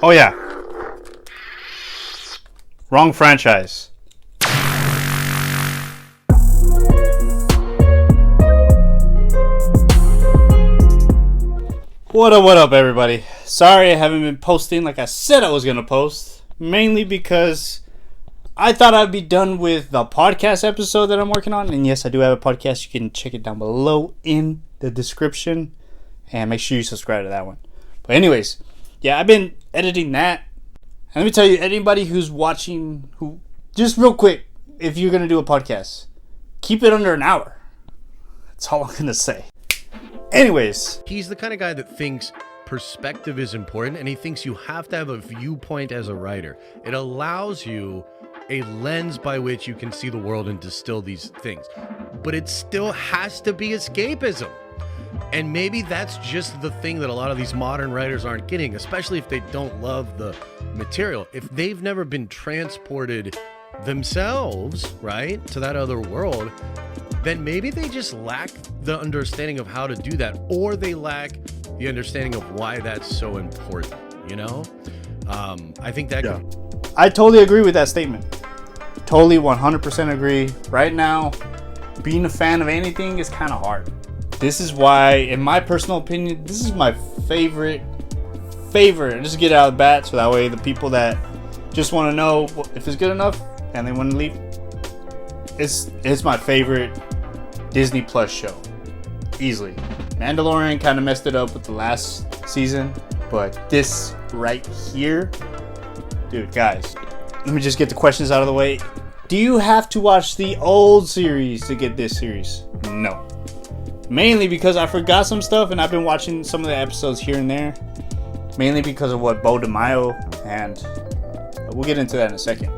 Oh yeah. Wrong franchise. What up, everybody? Sorry I haven't been posting like I said I was going to post. Mainly because I thought I'd be done with the podcast episode that I'm working on. And yes, I do have a podcast. You can check it down below in the description. And make sure you subscribe to that one. But anyways, yeah, I've been editing that. And let me tell you, anybody who's watching, who just real quick, if you're going to do a podcast, keep it under an hour. That's all I'm going to say. Anyways. He's the kind of guy that thinks perspective is important, and he thinks you have to have a viewpoint as a writer. It allows you a lens by which you can see the world and distill these things. But it still has to be escapism. And maybe that's just the thing that a lot of these modern writers aren't getting, especially if they don't love the material. If they've never been transported themselves, right, to that other world, then maybe they just lack the understanding of how to do that, or they lack the understanding of why that's so important, you know? I think that I totally agree with that statement. Totally 100% agree. Right now, being a fan of anything is kind of hard. This is why, in my personal opinion, this is my favorite. Just get it out of the bat, so that way the people that just want to know if it's good enough and they want to leave, it's my favorite Disney Plus show, easily. Mandalorian kind of messed it up with the last season, but this right here, dude, guys, let me just get the questions out of the way. Do you have to watch the old series to get this series? No. Mainly because I forgot some stuff and I've been watching some of the episodes here and there. Mainly because of what Bo DeMaio, and we'll get into that in a second.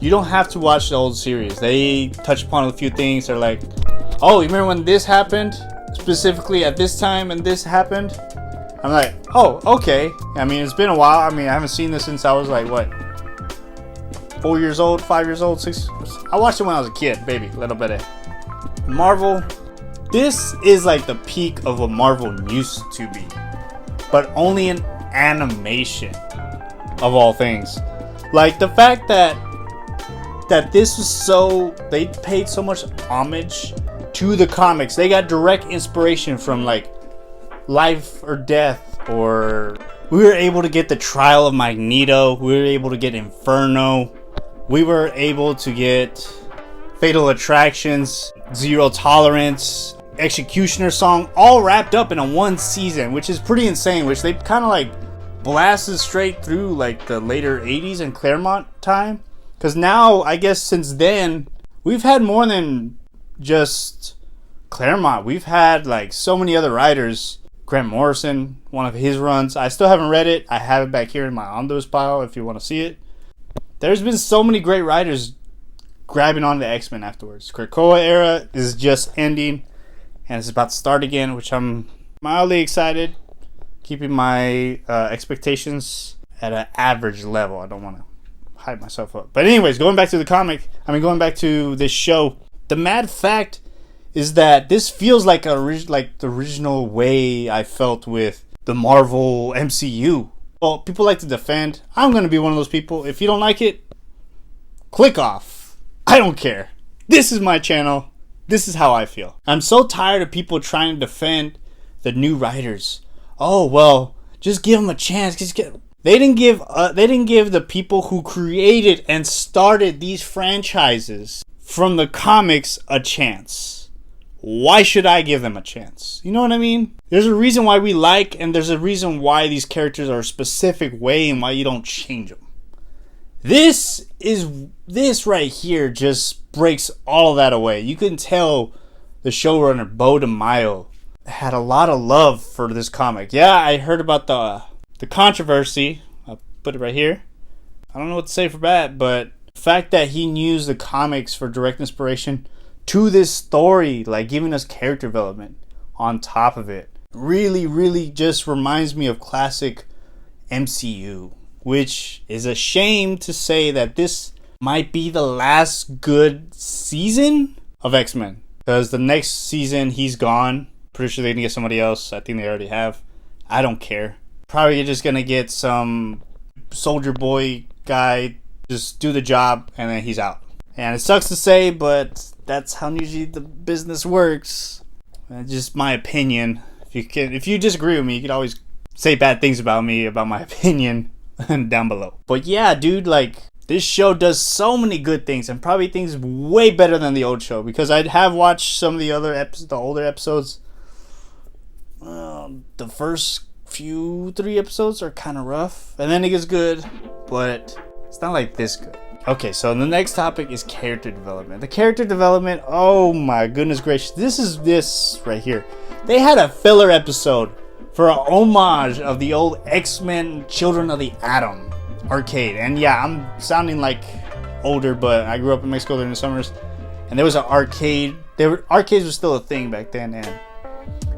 You don't have to watch the old series. They touch upon a few things. They're like, oh, you remember when this happened? Specifically at this time and this happened? I'm like, oh, okay. I mean, it's been a while. I mean, I haven't seen this since I was like, what? 4 years old, 5 years old, 6. I watched it when I was a kid, baby. Little bit of Marvel. This is like the peak of what Marvel used to be, but only in animation, of all things. Like the fact that this was so, they paid so much homage to the comics. They got direct inspiration from like Life or Death, or we were able to get the Trial of Magneto. We were able to get Inferno. We were able to get Fatal Attractions, Zero Tolerance, Executioner song, all wrapped up in a one season, which is pretty insane, which they kind of like blasted straight through like the later 80s and Claremont time. Because now, I guess since then, we've had more than just Claremont. We've had like so many other writers. Grant Morrison, one of his runs. I still haven't read it. I have it back here in my Ondos pile if you want to see it. There's been so many great writers grabbing on to X-Men afterwards. Krakoa era is just ending, and it's about to start again, which I'm mildly excited. Keeping my expectations at an average level. I don't want to hype myself up. But anyways, going back to this show, the mad fact is that this feels like the original way I felt with the Marvel MCU. Well, people like to defend. I'm going to be one of those people. If you don't like it, click off. I don't care. This is my channel. This is how I feel. I'm so tired of people trying to defend the new writers. Oh, well, just give them a chance. They didn't give the people who created and started these franchises from the comics a chance. Why should I give them a chance? You know what I mean? There's a reason why we like, and there's a reason why these characters are a specific way and why you don't change them. This right here just breaks all of that away. You can tell the showrunner, Bo DeMaio, had a lot of love for this comic. Yeah, I heard about the controversy. I'll put it right here. I don't know what to say for that, but the fact that he used the comics for direct inspiration to this story, like giving us character development on top of it, really just reminds me of classic MCU, which is a shame to say that this might be the last good season of X-Men, because the next season he's gone. Pretty sure they're gonna get somebody else. I think they already have. I don't care. Probably just gonna get some soldier boy guy, just do the job, and then he's out. And it sucks to say, but that's how usually the business works. Just my opinion. If you disagree with me, you can always say bad things about me, about my opinion, down below. But yeah, dude, like, this show does so many good things, and probably things way better than the old show, because I have watched some of the other the older episodes. The first 3 episodes are kind of rough, and then it gets good, but it's not like this good. Okay, so the next topic is character development. The character development, oh my goodness gracious, this is this right here. They had a filler episode for an homage of the old X-Men Children of the Atom arcade. And yeah, I'm sounding like older, but I grew up in Mexico during the summers, and there was an arcade. Arcades were still a thing back then, and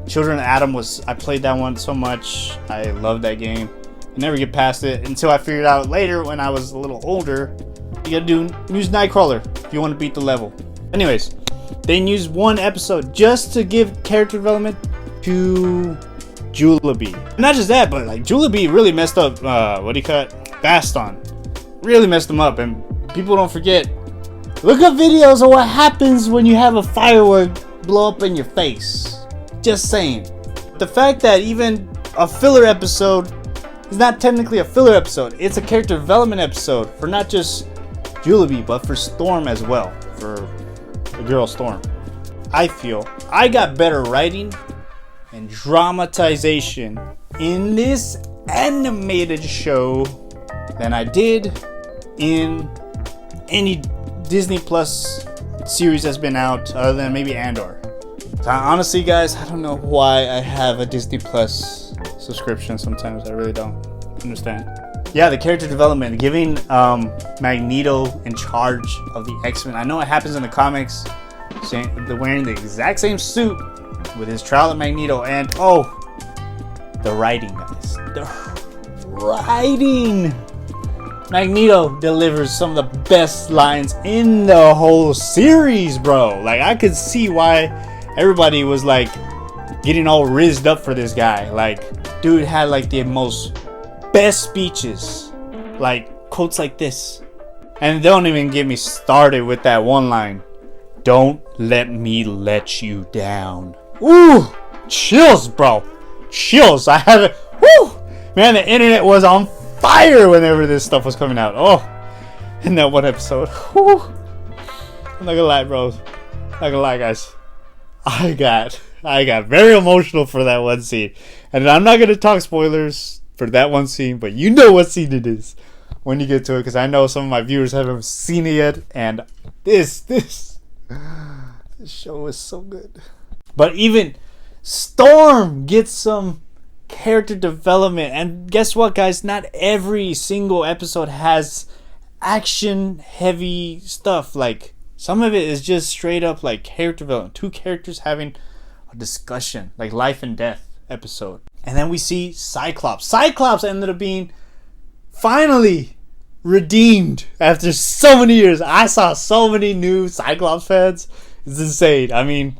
Children of the Atom I played that one so much. I loved that game. I never get past it until I figured out later when I was a little older, you gotta use Nightcrawler if you want to beat the level. Anyways, they used one episode just to give character development to Julabee. Not just that, but like Julabee really messed up, Baston. Really messed him up, and people don't forget. Look up videos of what happens when you have a firework blow up in your face. Just saying. The fact that even a filler episode is not technically a filler episode. It's a character development episode for not just Julabee, but for Storm as well. For the girl Storm. I feel I got better writing and dramatization in this animated show than I did in any Disney Plus series that's been out, other than maybe Andor. So honestly, guys, I don't know why I have a Disney Plus subscription sometimes. I really don't understand. Yeah, the character development, giving Magneto in charge of the X-Men. I know it happens in the comics. They're wearing the exact same suit with his trial of Magneto, and the writing, guys. The writing. Magneto delivers some of the best lines in the whole series, bro. Like, I could see why everybody was like getting all rizzed up for this guy. Like, dude had like the most best speeches, like quotes like this. And don't even get me started with that one line, "Don't let me let you down." Ooh, chills, bro. Chills. I have it. Woo, man, the internet was on fire whenever this stuff was coming out. Oh, in that one episode. Woo. I'm not gonna lie, bro. Not gonna lie, guys. I got very emotional for that one scene, and I'm not gonna talk spoilers for that one scene, but you know what scene it is when you get to it, because I know some of my viewers haven't seen it yet, and this show is so good. But even Storm gets some character development, and guess what, guys? Not every single episode has action heavy stuff. Like, some of it is just straight up like character development, 2 characters having a discussion, like life and death episode. And then we see Cyclops. Cyclops ended up being finally redeemed after so many years. I saw so many new Cyclops fans. It's insane. I mean,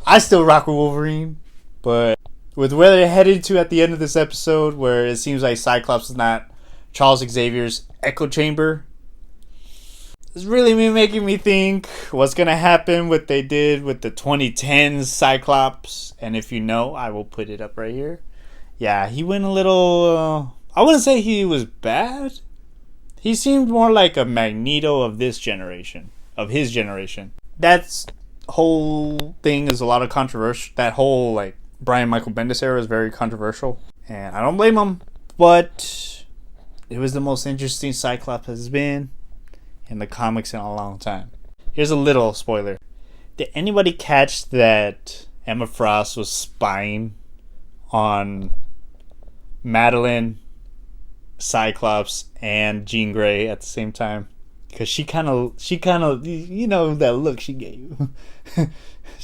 I still rock with Wolverine, but with where they're headed to at the end of this episode, where it seems like Cyclops is not Charles Xavier's echo chamber, it's really making me think what's going to happen, what they did with the 2010s Cyclops. And if you know, I will put it up right here. Yeah, he went a little, I wouldn't say he was bad. He seemed more like a Magneto of this generation, of his generation. That whole thing is a lot of controversial. That whole, like, Brian Michael Bendis era is very controversial. And I don't blame him. But it was the most interesting Cyclops has been in the comics in a long time. Here's a little spoiler. Did anybody catch that Emma Frost was spying on Madeline, Cyclops, and Jean Grey at the same time? Because she kind of, you know, that look she gave.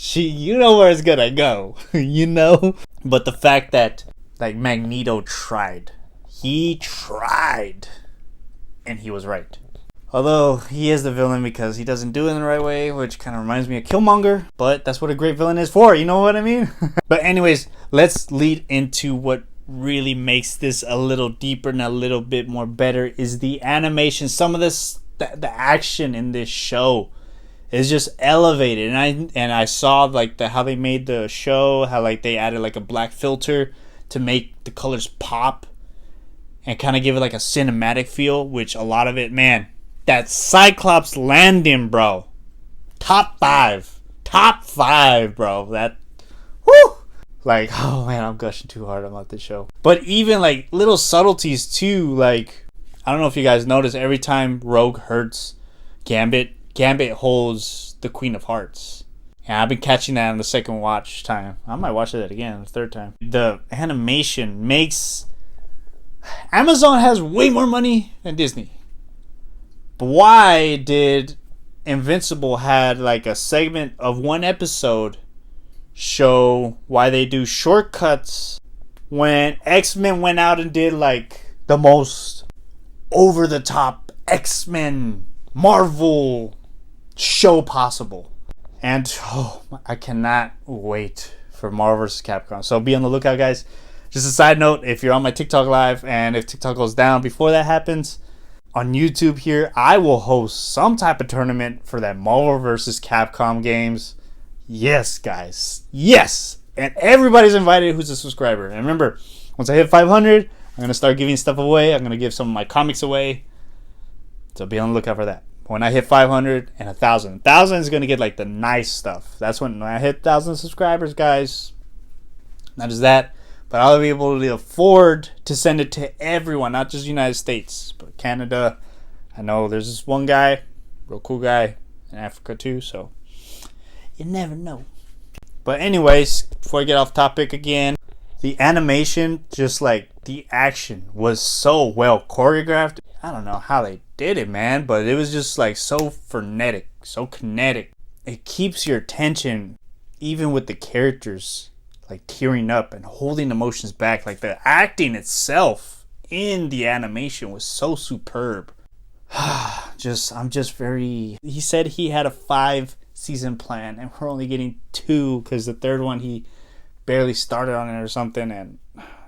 You know where it's gonna go, you know? But the fact that, like, Magneto tried. He tried. And he was right. Although, he is the villain because he doesn't do it in the right way, which kind of reminds me of Killmonger. But that's what a great villain is for, you know what I mean? But anyways, let's lead into what really makes this a little deeper and a little bit more better is the animation. Some of this, the action in this show is just elevated. And I saw like how they made the show, how like they added like a black filter to make the colors pop and kind of give it like a cinematic feel, which a lot of it, man, that Cyclops landing, bro. Top 5, bro. That, whoo! Like, oh man, I'm gushing too hard about this show. But even like little subtleties too, like, I don't know if you guys notice, every time Rogue hurts Gambit holds the Queen of Hearts. And I've been catching that on the second watch time. I might watch that again the third time. The animation makes... Amazon has way more money than Disney. But why did Invincible had like a segment of one episode show why they do shortcuts when X-Men went out and did like the most over-the-top X-Men Marvel show possible? And I cannot wait for Marvel vs. Capcom. So be on the lookout, guys. Just a side note, if you're on my TikTok live and if TikTok goes down before that happens, on YouTube here, I will host some type of tournament for that Marvel vs. Capcom games. Yes, guys. Yes. And everybody's invited who's a subscriber. And remember, once I hit 500, I'm going to start giving stuff away. I'm going to give some of my comics away. So be on the lookout for that. When I hit 500 and 1,000. 1,000 is going to get like the nice stuff. That's when I hit 1,000 subscribers, guys. Not just that, but I'll be able to afford to send it to everyone, not just the United States, but Canada. I know there's this one guy, real cool guy, in Africa too, so you never know. But anyways, before I get off topic again, the animation, just like the action, was so well choreographed. I don't know how they did it, man, but it was just like so frenetic, so kinetic. It keeps your attention, even with the characters like tearing up and holding emotions back. Like the acting itself in the animation was so superb. I'm just very... He said he had a 5-season plan and we're only getting 2 because the third one he barely started on it or something. And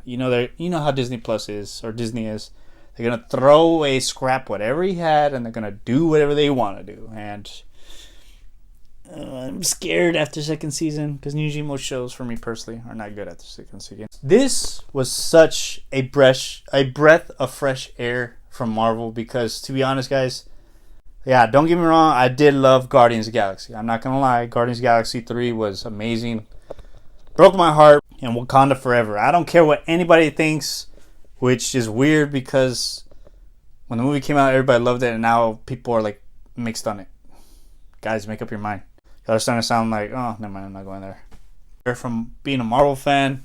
you know how Disney Plus is, or Disney is. They're gonna throw away, scrap whatever he had, and they're gonna do whatever they want to do. And I'm scared after second season, because usually most shows for me personally are not good after second season. This was such a breath of fresh air from Marvel, because to be honest, guys, yeah, don't get me wrong, I did love Guardians of the Galaxy. I'm not gonna lie, Guardians of the Galaxy 3 was amazing. Broke my heart, and Wakanda forever. I don't care what anybody thinks, which is weird because when the movie came out, everybody loved it, and now people are like mixed on it. Guys, make up your mind. Y'all are starting to sound like, oh, never mind, I'm not going there. From being a Marvel fan,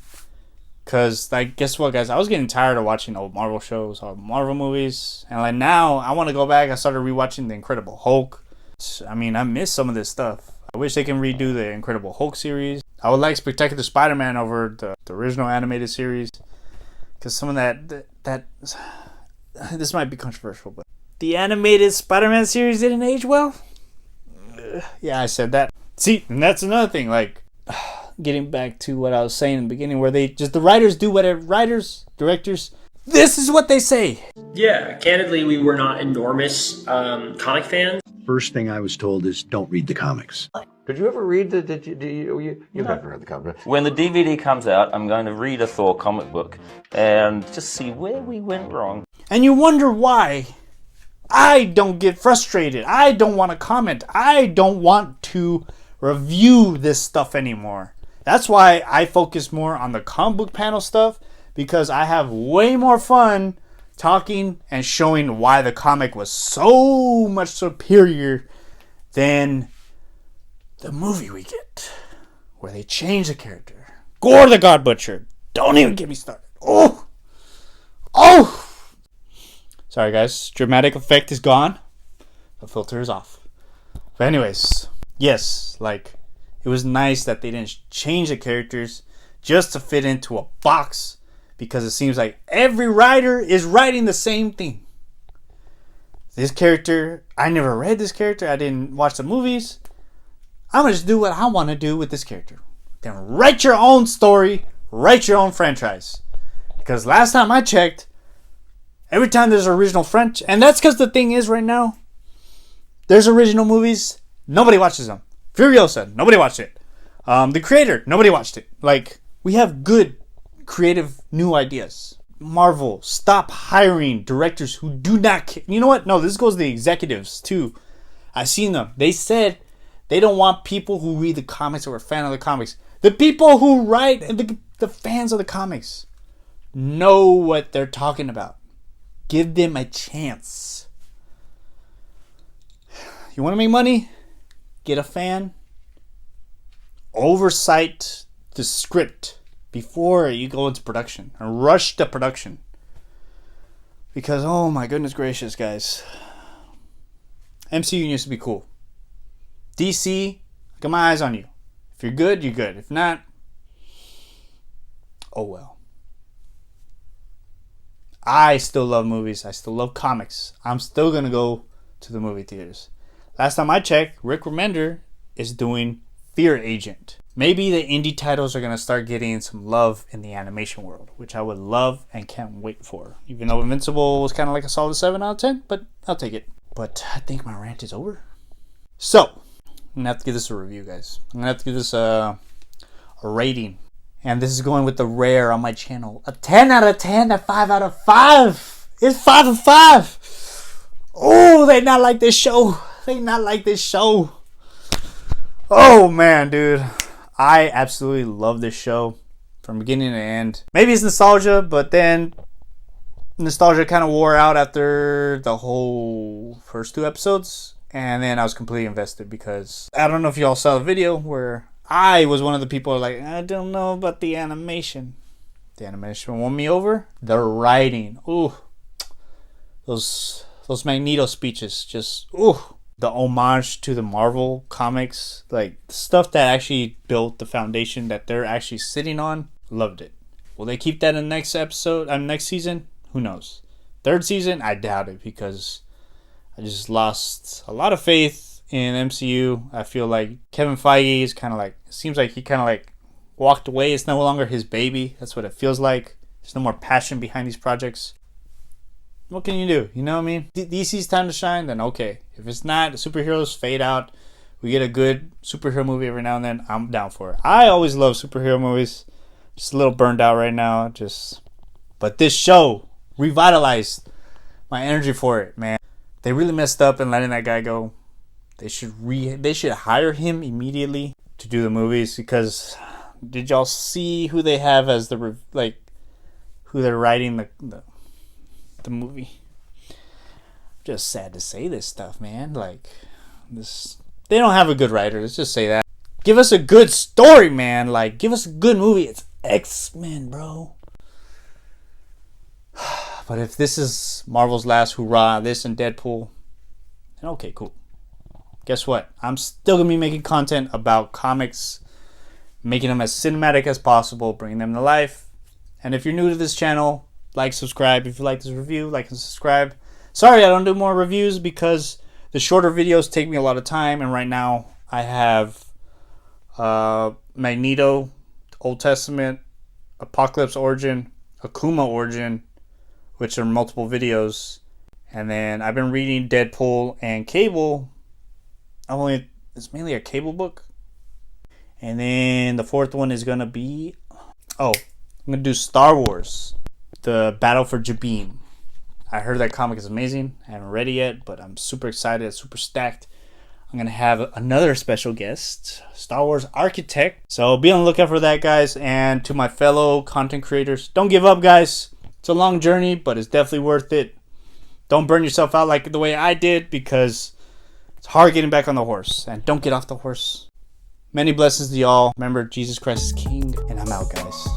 because, like, guess what, guys? I was getting tired of watching old Marvel shows, old Marvel movies, and, like, now I want to go back. I started rewatching The Incredible Hulk. I mean, I miss some of this stuff. I wish they can redo the Incredible Hulk series. I would like Spectacular Spider-Man over the original animated series, because some of that this might be controversial, but the animated Spider-Man series didn't age well. Yeah, I said that. See, and that's another thing, like, getting back to what I was saying in the beginning, where the writers do whatever, directors, this is what they say. Yeah, candidly, we were not enormous comic fans. First thing I was told is don't read the comics. Did you ever read you've never read the comic? When the DVD comes out, I'm going to read a Thor comic book and just see where we went wrong. And you wonder why I don't get frustrated. I don't want to comment. I don't want to review this stuff anymore. That's why I focus more on the comic book panel stuff, because I have way more fun talking and showing why the comic was so much superior than the movie we get, where they change the character. Gore the God Butcher. Don't even get me started. Oh! Sorry, guys. Dramatic effect is gone. The filter is off. But anyways, yes, like, it was nice that they didn't change the characters just to fit into a box, because it seems like every writer is writing the same thing. This character, I never read this character. I didn't watch the movies. I'm going to just do what I want to do with this character. Then write your own story. Write your own franchise. Because last time I checked, every time there's original French, and that's because the thing is right now, there's original movies, nobody watches them. Furiosa, nobody watched it. The Creator, nobody watched it. Like, we have good, creative, new ideas. Marvel, stop hiring directors who do not care. You know what? No, this goes to the executives too. I've seen them. They said they don't want people who read the comics or are a fan of the comics. The people who write, the fans of the comics, know what they're talking about. Give them a chance. You want to make money? Get a fan. Oversight the script before you go into production, and rush the production. Because, oh my goodness gracious, guys. MCU used to be cool. DC, I got my eyes on you. If you're good, you're good. If not, oh well. I still love movies. I still love comics. I'm still going to go to the movie theaters. Last time I checked, Rick Remender is doing Fear Agent. Maybe the indie titles are going to start getting some love in the animation world, which I would love and can't wait for. Even though Invincible was kind of like a solid 7 out of 10, but I'll take it. But I think my rant is over. So, I'm going to have to give this a review, guys. I'm going to have to give this a rating. And this is going with the rare on my channel. A 10 out of 10, a 5 out of 5. It's 5 of 5. Oh, they not like this show. They not like this show. Oh, man, dude. I absolutely love this show from beginning to end. Maybe it's nostalgia, but then nostalgia kind of wore out after the whole first 2 episodes. And then I was completely invested because I don't know if y'all saw the video where I was one of the people who were like, I don't know about the animation. The animation won me over. The writing. Ooh. Those Magneto speeches. Just, ooh. The homage to the Marvel comics, like stuff that actually built the foundation that they're actually sitting on. Loved it. Will they keep that in the next episode? Next season? Who knows? 3rd season? I doubt it because I just lost a lot of faith in MCU. I feel like Kevin Feige is kind of like, it seems like he kind of like walked away. It's no longer his baby. That's what it feels like. There's no more passion behind these projects. What can you do? You know what I mean? DC's time to shine, then okay. If it's not, the superheroes fade out. We get a good superhero movie every now and then. I'm down for it. I always love superhero movies. Just a little burned out right now. But this show revitalized my energy for it, man. They really messed up in letting that guy go. They should hire him immediately to do the movies because did y'all see who they have as who they're writing the movie? Just sad to say this stuff, man. Like this, they don't have a good writer. Let's just say that. Give us a good story, man. Like, give us a good movie. It's XMEN, bro. But if this is Marvel's last hurrah, this and Deadpool, then okay, cool. Guess what? I'm still gonna be making content about comics, making them as cinematic as possible, bringing them to life. And if you're new to this channel, like, subscribe. If you like this review, like and subscribe. Sorry I don't do more reviews because the shorter videos take me a lot of time, and right now I have Magneto, Old Testament, Apocalypse Origin, Akuma Origin, which are multiple videos, and then I've been reading Deadpool and Cable. It's mainly a Cable book, and then the 4th one is gonna be I'm gonna do Star Wars, The Battle for Jabin. I heard that comic is amazing. I haven't read it yet, but I'm super excited, super stacked. I'm going to have another special guest, Star Wars Architect. So be on the lookout for that, guys. And to my fellow content creators, don't give up, guys. It's a long journey, but it's definitely worth it. Don't burn yourself out like the way I did because it's hard getting back on the horse. And don't get off the horse. Many blessings to y'all. Remember, Jesus Christ is King. And I'm out, guys.